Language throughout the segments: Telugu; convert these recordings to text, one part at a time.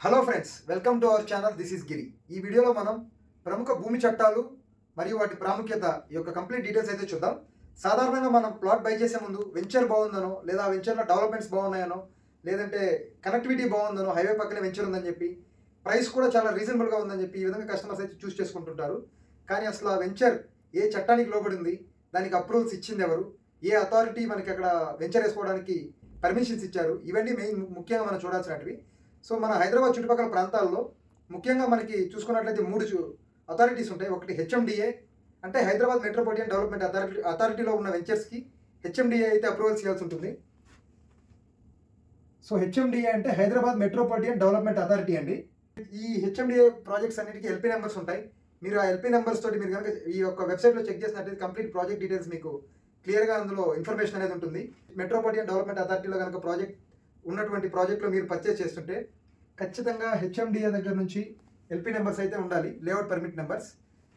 Hello friends, welcome to our channel. This is Giri. ఈ వీడియోలో మనం ప్రముఖ భూమి చట్టాలు మరియు వాటి ప్రాముఖ్యత ఈ యొక్క కంప్లీట్ డీటెయిల్స్ అయితే చూద్దాం. సాధారణంగా మనం ప్లాట్ బై చేసే ముందు వెంచర్ బాగుందనో, లేదా వెంచర్లో డెవలప్మెంట్స్ బాగున్నాయనో, లేదంటే కనెక్టివిటీ బాగుందనో, హైవే పక్కనే వెంచర్ ఉందని చెప్పి, ప్రైస్ కూడా చాలా రీజనబుల్గా ఉందని చెప్పి ఈ విధంగా కస్టమర్స్ అయితే చూస్ చేసుకుంటుంటారు. కానీ అసలు ఆ వెంచర్ ఏ చట్టానికి లోబడింది, దానికి అప్రూవల్స్ ఇచ్చింది ఎవరు, ఏ అథారిటీ మనకి అక్కడ వెంచర్ వేసుకోవడానికి పర్మిషన్స్ ఇచ్చారు, ఇవన్నీ ముఖ్యంగా మనం చూడాల్సినవి. సో మన హైదరాబాద్ చుట్టుపక్కల ప్రాంతాల్లో ముఖ్యంగా మనకి చూసుకున్నట్లయితే 3 అథారిటీస్ ఉంటాయి. ఒకటి హెచ్ఎండిఏ, అంటే హైదరాబాద్ మెట్రోపాలిటన్ డెవలప్మెంట్ అథారిటీలో ఉన్న వెంచర్స్కి హెచ్ఎండిఏ అయితే అప్రూవల్స్ ఇవ్వాల్సి ఉంటుంది. సో హెచ్ఎండిఏ అంటే హైదరాబాద్ మెట్రోపాలిటన్ డెవలప్మెంట్ అథారిటీ అండి. ఈ హెచ్ఎండిఏ ప్రాజెక్ట్స్ అన్నిటికీ ఎల్పీ నెంబర్స్ ఉంటాయి. మీరు ఆ ఎల్పీ నెంబర్స్ తోటి మీరు కనుక ఈ యొక్క వెబ్సైట్లో చెక్ చేసినట్లయితే కంప్లీట్ ప్రాజెక్ట్ డీటెయిల్స్ మీకు క్లియర్గా అందులో ఇన్ఫర్మేషన్ అనేది ఉంటుంది. మెట్రోపాలిటన్ డెవలప్మెంట్ అథారిటీలో కనుక ఉన్నటువంటి ప్రాజెక్ట్లో మీరు పర్చేస్ చేస్తుంటే ఖచ్చితంగా హెచ్ఎండిఏ దగ్గర నుంచి ఎల్పీ నెంబర్స్ అయితే ఉండాలి, layout permit numbers.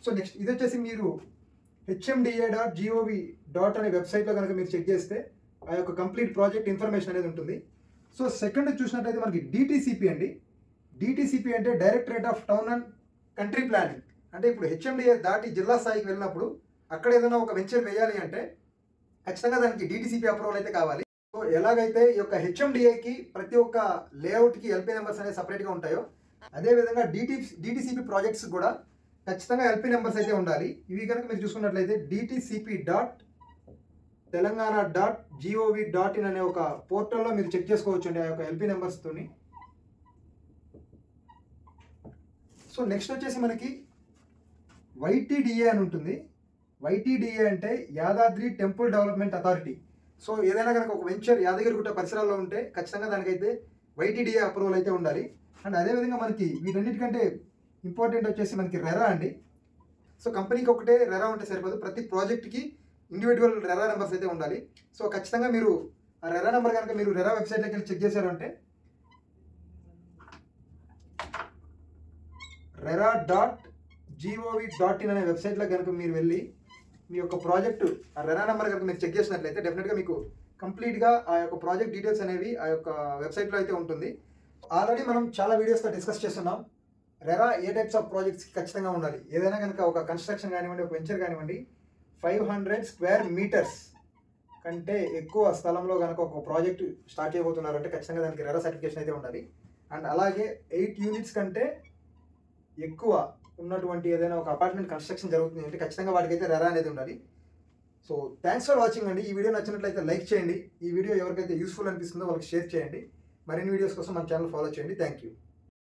So next ఇది వచ్చేసి మీరు hmda.gov. అనే వెబ్సైట్లో కనుక మీరు చెక్ చేస్తే ఆ యొక్క కంప్లీట్ ప్రాజెక్ట్ ఇన్ఫర్మేషన్ అనేది ఉంటుంది. సో సెకండ్ చూసినట్లయితే మనకి డిటిసిపి అండి. డిటిసిపి అంటే directorate of town and country planning. అంటే ఇప్పుడు హెచ్ఎండిఏ దాటి జిల్లా స్థాయికి వెళ్ళినప్పుడు అక్కడ ఏదైనా ఒక వెంచర్ వేయాలి అంటే ఖచ్చితంగా దానికి డిటిసిపి అప్రూవల్ అయితే కావాలి. సో ఎలాగైతే ఈ యొక్క హెచ్ఎండిఏకి ప్రతి ఒక్క లేఅవుట్కి ఎల్పీ నెంబర్స్ అనేది సపరేట్గా ఉంటాయో, అదేవిధంగా డిటిసిపి ప్రాజెక్ట్స్ కూడా ఖచ్చితంగా ఎల్పీ నెంబర్స్ అయితే ఉండాలి. ఇవి కనుక మీరు చూసుకున్నట్లయితే dtcp.telangana.gov.in అనే ఒక పోర్టల్లో మీరు చెక్ చేసుకోవచ్చు అండి ఆ యొక్క ఎల్పీ నెంబర్స్తోని. సో నెక్స్ట్ వచ్చేసి మనకి వైటీడీఏ అని ఉంటుంది. వైటీడీఏ అంటే Yadadri temple development authority. So ఏదైనా కనుక ఒక వెంచర్ యాదగిరిగుట్ట పరిసరాల్లో ఉంటే ఖచ్చితంగా దానికైతే వైటీడీఏ అప్రూవల్ అయితే ఉండాలి. అండ్ అదేవిధంగా మనకి వీటన్నిటికంటే ఇంపార్టెంట్ వచ్చేసి మనకి రెరా అండి. సో కంపెనీకి ఒకటే రెరా ఉంటే సరిపోదు, ప్రతి ప్రాజెక్ట్కి ఇండివిజువల్ రెరా నెంబర్స్ అయితే ఉండాలి. సో ఖచ్చితంగా మీరు ఆ రెరా నెంబర్ కనుక మీరు రెరా వెబ్సైట్లోకి వెళ్ళి చెక్ చేశారు అంటే rera.gov.in అనే వెబ్సైట్లో కనుక మీరు వెళ్ళి మీ యొక్క ప్రాజెక్టు ఆ రెరా నెంబర్ కనుక మీరు చెక్ చేసినట్లయితే డెఫినెట్గా మీకు కంప్లీట్గా ఆ యొక్క ప్రాజెక్ట్ డీటెయిల్స్ అనేవి ఆ యొక్క వెబ్సైట్లో అయితే ఉంటుంది. ఆల్రెడీ మనం చాలా వీడియోస్తో డిస్కస్ చేస్తున్నాం రెరా ఏ టైప్స్ ఆఫ్ ప్రాజెక్ట్స్కి ఖచ్చితంగా ఉండాలి. ఏదైనా కనుక ఒక కన్స్ట్రక్షన్ కానివ్వండి, ఒక వెంచర్ కానివ్వండి, 500 స్క్వేర్ మీటర్స్ కంటే ఎక్కువ స్థలంలో కనుక ఒక ప్రాజెక్ట్ స్టార్ట్ చేయబోతున్నారంటే ఖచ్చితంగా దానికి రెరా సర్టిఫికేషన్ అయితే ఉండాలి. అండ్ అలాగే 8 యూనిట్స్ కంటే ఎక్కువ ఉన్నటువంటి ఏదైనా ఒక అపార్ట్మెంట్ కన్స్ట్రక్షన్ జరుగుతుంది అంటే ఖచ్చితంగా వాటికైతే రెరా అనేది ఉండాలి. సో థ్యాంక్స్ ఫర్ వాచింగ్ అండి. ఈ వీడియో నచ్చినట్లయితే లైక్ చేయండి. ఈ వీడియో ఎవరికైతే యూస్ఫుల్ అనిపిస్తుందో వాళ్ళకి షేర్ చేయండి. మరిన్ని వీడియోస్ కోసం మన ఛానల్ ఫాలో చేయండి. Thank you.